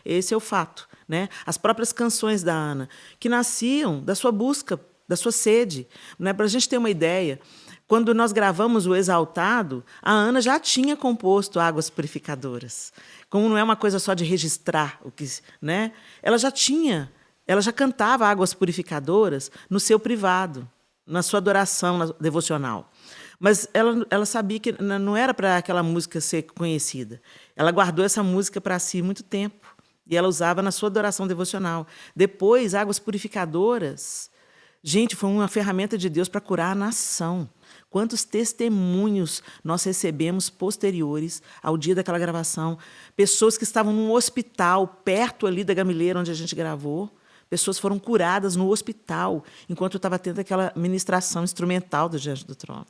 Esse é o fato, né? As próprias canções da Ana, que nasciam da sua busca, da sua sede, né? Para a gente ter uma ideia, quando nós gravamos o Exaltado, a Ana já tinha composto Águas Purificadoras. Como não é uma coisa só de registrar o que, né? Ela já cantava Águas Purificadoras no seu privado, na sua adoração devocional. Mas ela sabia que não era para aquela música ser conhecida. Ela guardou essa música para si muito tempo e ela usava na sua adoração devocional. Depois, Águas Purificadoras, gente, foi uma ferramenta de Deus para curar a nação. Quantos testemunhos nós recebemos posteriores ao dia daquela gravação. Pessoas que estavam num hospital, perto ali da Gamileira, onde a gente gravou. Pessoas foram curadas no hospital, enquanto eu estava tendo aquela ministração instrumental do Diante do Trono.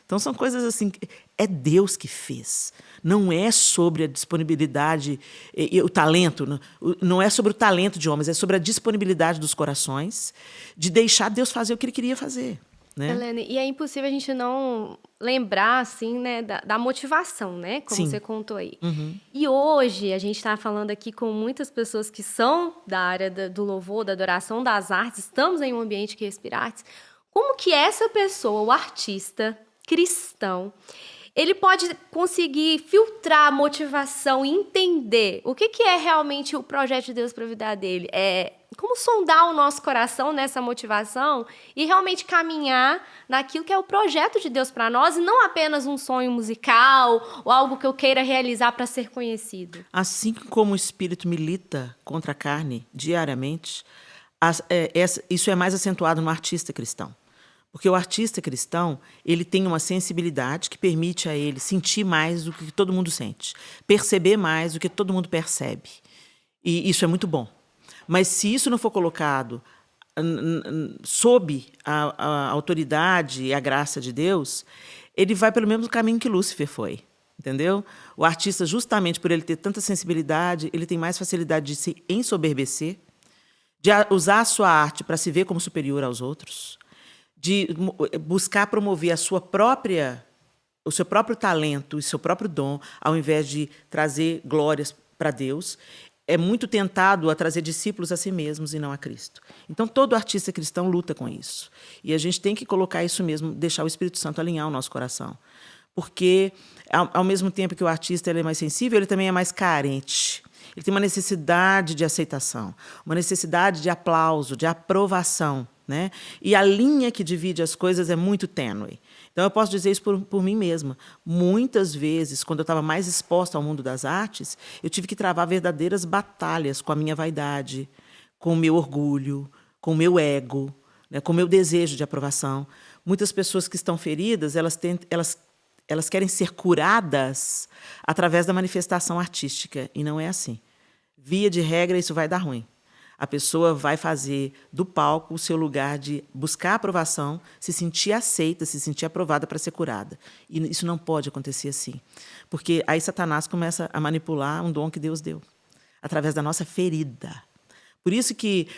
Então, são coisas assim, é Deus que fez. Não é sobre a disponibilidade e o talento, não é sobre o talento de homens, é sobre a disponibilidade dos corações de deixar Deus fazer o que Ele queria fazer. Né? Helene, e é impossível a gente não lembrar, assim, né, da motivação, né? Como Sim. você contou aí. Uhum. E hoje, a gente está falando aqui com muitas pessoas que são da área do louvor, da adoração, das artes, estamos em um ambiente que respira artes. Como que essa pessoa, o artista cristão, ele pode conseguir filtrar a motivação e entender o que é realmente o projeto de Deus para a vida dele. Como sondar o nosso coração nessa motivação e realmente caminhar naquilo que é o projeto de Deus para nós e não apenas um sonho musical ou algo que eu queira realizar para ser conhecido. Assim como o espírito milita contra a carne diariamente, isso é mais acentuado no artista cristão. Porque o artista cristão, ele tem uma sensibilidade que permite a ele sentir mais do que todo mundo sente, perceber mais do que todo mundo percebe. E isso é muito bom. Mas se isso não for colocado sob a autoridade e a graça de Deus, ele vai pelo mesmo caminho que Lúcifer foi. Entendeu? O artista, justamente por ele ter tanta sensibilidade, ele tem mais facilidade de se ensoberbecer, de usar a sua arte para se ver como superior aos outros, de buscar promover o seu próprio talento e seu próprio dom, ao invés de trazer glórias para Deus. É muito tentado a trazer discípulos a si mesmos e não a Cristo. Então, todo artista cristão luta com isso. E a gente tem que colocar isso mesmo, deixar o Espírito Santo alinhar o nosso coração. Porque, ao mesmo tempo que o artista ele é mais sensível, ele também é mais carente. Ele tem uma necessidade de aceitação, uma necessidade de aplauso, de aprovação, né? E a linha que divide as coisas é muito tênue. Então, eu posso dizer isso por mim mesma. Muitas vezes, quando eu estava mais exposta ao mundo das artes, eu tive que travar verdadeiras batalhas com a minha vaidade, com o meu orgulho, com o meu ego, né? Com o meu desejo de aprovação. Muitas pessoas que estão feridas, elas querem ser curadas através da manifestação artística, e não é assim. Via de regra, isso vai dar ruim. A pessoa vai fazer do palco o seu lugar de buscar aprovação, se sentir aceita, se sentir aprovada para ser curada. E isso não pode acontecer assim. Porque aí Satanás começa a manipular um dom que Deus deu, através da nossa ferida. Por isso que,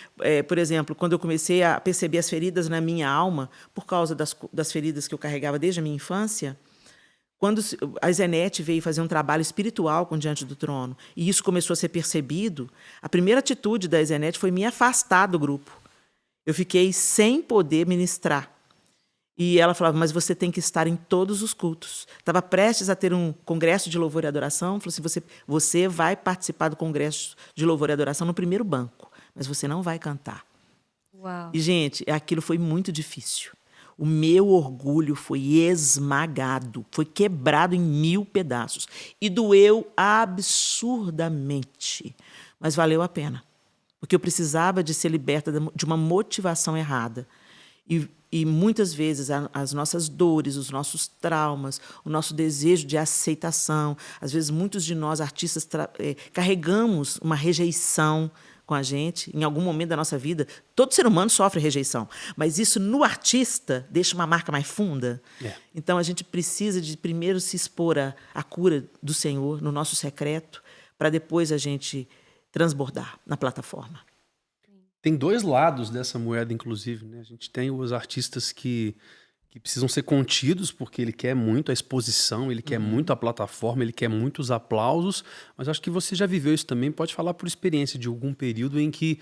por exemplo, quando eu comecei a perceber as feridas na minha alma, por causa das feridas que eu carregava desde a minha infância, quando a Zenete veio fazer um trabalho espiritual com Diante do Trono, e isso começou a ser percebido, a primeira atitude da Zenete foi me afastar do grupo. Eu fiquei sem poder ministrar. E ela falava, mas você tem que estar em todos os cultos. Estava prestes a ter um congresso de louvor e adoração, falou assim, você vai participar do congresso de louvor e adoração no primeiro banco, mas você não vai cantar. Uau. E, gente, aquilo foi muito difícil. O meu orgulho foi esmagado, foi quebrado em 1000 pedaços. E doeu absurdamente. Mas valeu a pena. Porque eu precisava de ser liberta de uma motivação errada. E muitas vezes as nossas dores, os nossos traumas, o nosso desejo de aceitação, às vezes muitos de nós, artistas, carregamos uma rejeição com a gente, em algum momento da nossa vida. Todo ser humano sofre rejeição, mas isso no artista deixa uma marca mais funda. Então, a gente precisa de primeiro se expor à cura do Senhor no nosso secreto, para depois a gente transbordar na plataforma. Tem dois lados dessa moeda, inclusive, né? A gente tem os artistas que precisam ser contidos, porque ele quer muito a exposição, ele quer muito a plataforma, ele quer muitos aplausos, mas acho que você já viveu isso também, pode falar por experiência de algum período em que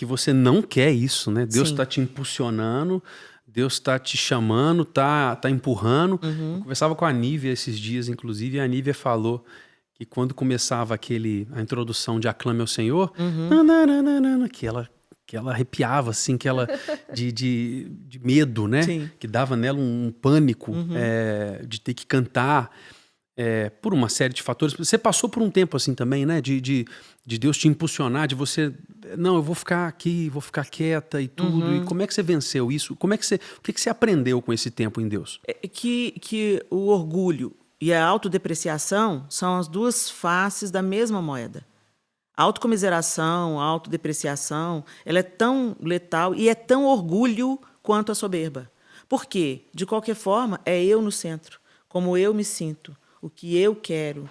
você não quer isso, né? Deus está te impulsionando, Deus está te chamando, tá empurrando. Eu conversava com a Nívia esses dias, inclusive, e a Nívia falou que quando começava a introdução de Aclame ao Senhor, que ela arrepiava, assim, que ela de medo, né? Sim. Que dava nela um pânico de ter que cantar por uma série de fatores. Você passou por um tempo assim também, né? De Deus te impulsionar, de você... Não, eu vou ficar aqui, vou ficar quieta e tudo. E como é que você venceu isso? O que você aprendeu com esse tempo em Deus? Que o orgulho e a autodepreciação são as duas faces da mesma moeda. A autocomiseração, a autodepreciação, ela é tão letal e é tão orgulho quanto a soberba. Por quê? De qualquer forma, é eu no centro, como eu me sinto, o que eu quero.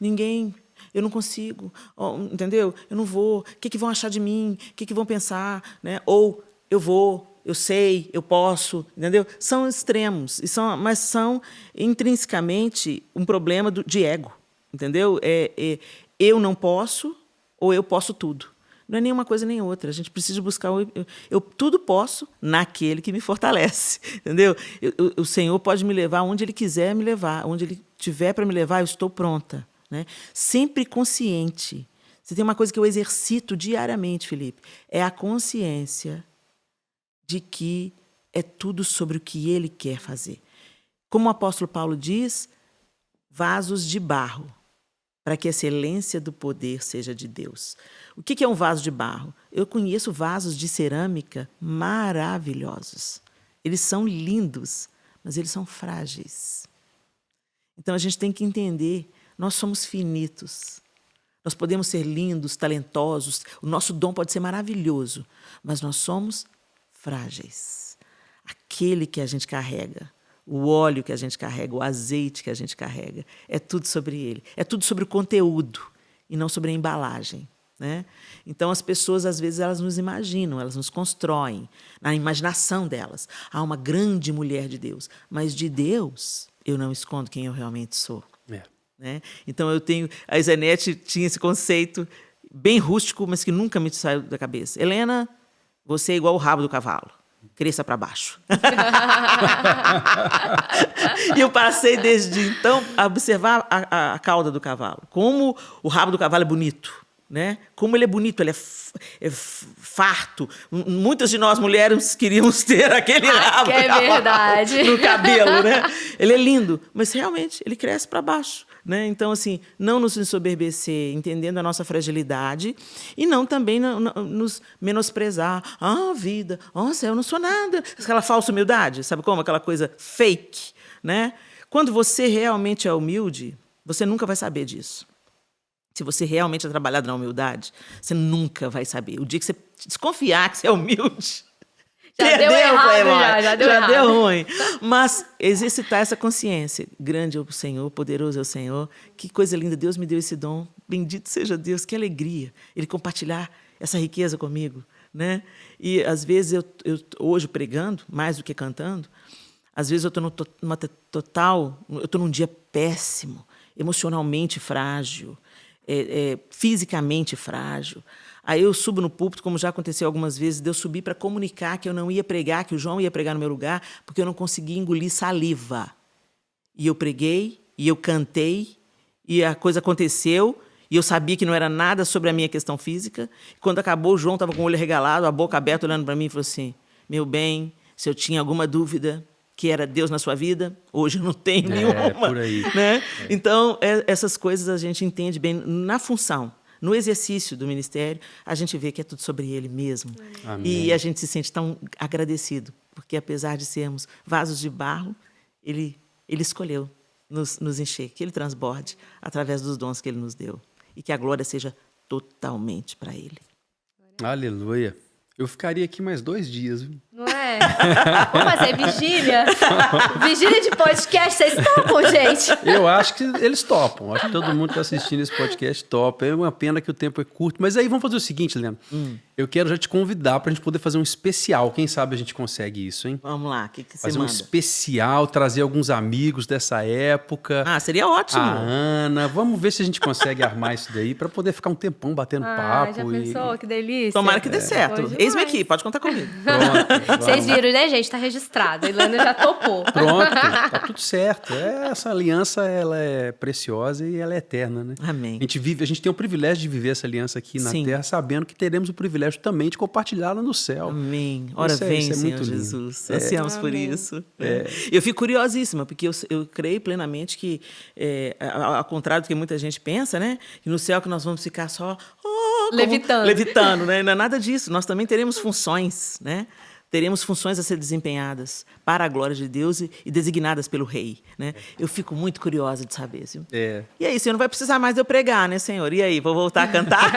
Ninguém, eu não consigo, entendeu? Eu não vou, o que vão achar de mim? O que vão pensar? Né? Ou eu vou, eu sei, eu posso, entendeu? São extremos, mas são intrinsecamente um problema de ego, entendeu? Eu não posso ou eu posso tudo. Não é nenhuma coisa nem outra. A gente precisa buscar... Eu tudo posso naquele que me fortalece, entendeu? O Senhor pode me levar onde Ele quiser me levar. Onde Ele tiver para me levar, eu estou pronta. Né? Sempre consciente. Você tem uma coisa que eu exercito diariamente, Felipe. É a consciência de que é tudo sobre o que Ele quer fazer. Como o apóstolo Paulo diz, vasos de barro, para que a excelência do poder seja de Deus. O que é um vaso de barro? Eu conheço vasos de cerâmica maravilhosos. Eles são lindos, mas eles são frágeis. Então, a gente tem que entender, nós somos finitos. Nós podemos ser lindos, talentosos, o nosso dom pode ser maravilhoso, mas nós somos frágeis. Aquele que a gente carrega, o óleo que a gente carrega, o azeite que a gente carrega, é tudo sobre ele. É tudo sobre o conteúdo e não sobre a embalagem. Né? Então, as pessoas, às vezes, elas nos imaginam, elas nos constroem, na imaginação delas. Há uma grande mulher de Deus, mas de Deus eu não escondo quem eu realmente sou. Né? Então, a Isanete tinha esse conceito bem rústico, mas que nunca me saiu da cabeça. Helena, você é igual o rabo do cavalo. Cresça para baixo. E eu passei, desde então, a observar a cauda do cavalo. Como o rabo do cavalo é bonito. Né? Como ele é bonito, ele é farto. Muitas de nós mulheres queríamos ter aquele rabo verdade. No cabelo. Né? Ele é lindo, mas realmente ele cresce para baixo. Né? Então, assim, não nos ensoberbecer, entendendo a nossa fragilidade, e não também nos menosprezar. Vida, nossa, eu não sou nada. Aquela falsa humildade, sabe como? Aquela coisa fake. Né? Quando você realmente é humilde, você nunca vai saber disso. Se você realmente é trabalhado na humildade, você nunca vai saber. O dia que você desconfiar que você é humilde, já deu errado, já deu ruim. Mas exercitar essa consciência. Grande é o Senhor, poderoso é o Senhor. Que coisa linda, Deus me deu esse dom. Bendito seja Deus, que alegria Ele compartilhar essa riqueza comigo. Né? E, às vezes, eu hoje pregando, mais do que cantando, às vezes eu estou eu estou num dia péssimo, emocionalmente frágil, fisicamente frágil. Aí eu subo no púlpito, como já aconteceu algumas vezes, de eu subir para comunicar que eu não ia pregar, que o João ia pregar no meu lugar, porque eu não conseguia engolir saliva. E eu preguei, e eu cantei, e a coisa aconteceu, e eu sabia que não era nada sobre a minha questão física. Quando acabou, o João estava com o olho regalado, a boca aberta, olhando para mim, e falou assim: meu bem, se eu tinha alguma dúvida que era Deus na sua vida, hoje eu não tenho nenhuma. Por aí. Né? Então, essas coisas a gente entende bem na função. No exercício do ministério, a gente vê que é tudo sobre Ele mesmo. Amém. E a gente se sente tão agradecido, porque apesar de sermos vasos de barro, Ele escolheu nos encher, que Ele transborde através dos dons que Ele nos deu. E que a glória seja totalmente para Ele. Aleluia. Eu ficaria aqui mais 2 dias, viu? Não é? Vamos fazer vigília? Vigília de podcast, vocês topam, gente? Eu acho que eles topam. Acho que todo mundo que está assistindo esse podcast topa. É uma pena que o tempo é curto. Mas aí vamos fazer o seguinte, Helena. Eu quero já te convidar para a gente poder fazer um especial. Quem sabe a gente consegue isso, hein? Vamos lá, o que você fazer manda? Um especial, trazer alguns amigos dessa época. Seria ótimo. A Ana. Vamos ver se a gente consegue armar isso daí para poder ficar um tempão batendo papo. Já pensou? Que delícia. Tomara que dê certo. Eis-me aqui, pode contar comigo. Pronto. Vocês viram, né, gente? Tá registrado. A Ilana já topou. Pronto, tá tudo certo. Essa aliança, ela é preciosa e ela é eterna, né? Amém. A gente tem o privilégio de viver essa aliança aqui na Sim. Terra, sabendo que teremos o privilégio também de compartilhá-la no céu. Amém. Ora, Isso vem, isso Senhor muito lindo. Jesus. Ansiamos por Amém. isso. Eu fico curiosíssima, porque eu creio plenamente que, ao contrário do que muita gente pensa, né? Que no céu que nós vamos ficar só... Levitando, né? Não é nada disso. Nós também teremos funções, né? Teremos funções a ser desempenhadas para a glória de Deus e designadas pelo Rei, né? Eu fico muito curiosa de saber, viu? E aí, Senhor, não vai precisar mais de eu pregar, né, Senhor? E aí, vou voltar a cantar?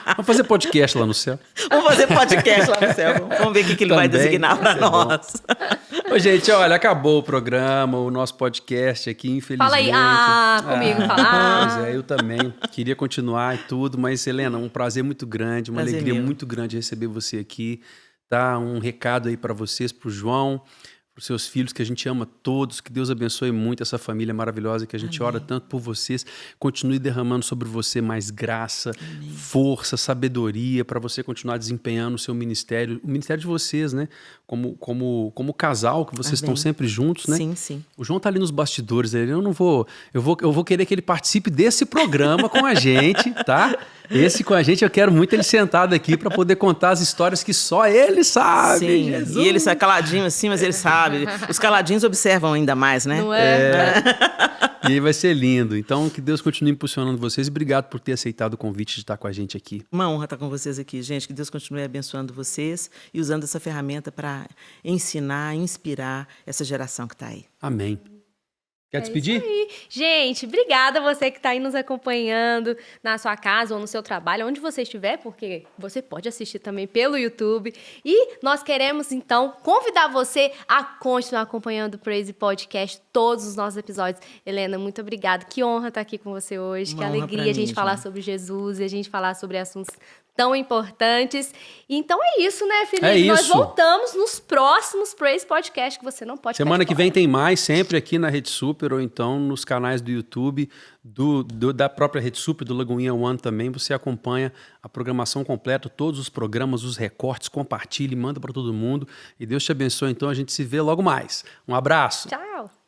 Vamos fazer podcast lá no céu. Vamos fazer podcast lá no céu. Vamos ver o que ele vai designar para nós. Ô, gente, olha, acabou o programa, o nosso podcast aqui, infelizmente. Fala aí, comigo, fala. Pois eu também queria continuar e tudo, mas, Helena, um prazer muito grande, uma alegria muito grande receber você aqui. Tá? Um recado aí para vocês, para o João, para os seus filhos, que a gente ama todos, que Deus abençoe muito essa família maravilhosa, que a gente ora tanto por vocês, continue derramando sobre você mais graça, força, sabedoria, para você continuar desempenhando o seu ministério, o ministério de vocês, né? Como casal, que vocês estão sempre juntos, né? Sim, sim. O João tá ali nos bastidores, eu vou querer que ele participe desse programa com a gente, tá? Esse com a gente, eu quero muito ele sentado aqui para poder contar as histórias que só ele sabe. Sim, Jesus. e ele sai caladinho assim, mas ele sabe. Os caladinhos observam ainda mais, né? Não é? E aí vai ser lindo. Então, que Deus continue impulsionando vocês. E obrigado por ter aceitado o convite de estar com a gente aqui. Uma honra estar com vocês aqui, gente. Que Deus continue abençoando vocês e usando essa ferramenta para ensinar, inspirar essa geração que está aí. Amém. Quer despedir? Isso aí. Gente, obrigada a você que está aí nos acompanhando na sua casa ou no seu trabalho, onde você estiver, porque você pode assistir também pelo YouTube. E nós queremos, então, convidar você a continuar acompanhando o Praise Podcast, todos os nossos episódios. Helena, muito obrigada. Que honra estar aqui com você hoje. Uma que honra alegria pra a gente mim, falar João. sobre Jesus e a gente falar sobre assuntos tão importantes. Então é isso, né, Felipe? É Nós isso. voltamos nos próximos Praise Podcast, que você não pode Semana ficar que de vem fora. tem mais, sempre aqui na Rede Super, ou então nos canais do YouTube, da própria Rede Super, do Lagoinha One também. Você acompanha a programação completa, todos os programas, os recortes, compartilhe, manda para todo mundo. E Deus te abençoe, então a gente se vê logo mais. Um abraço. Tchau!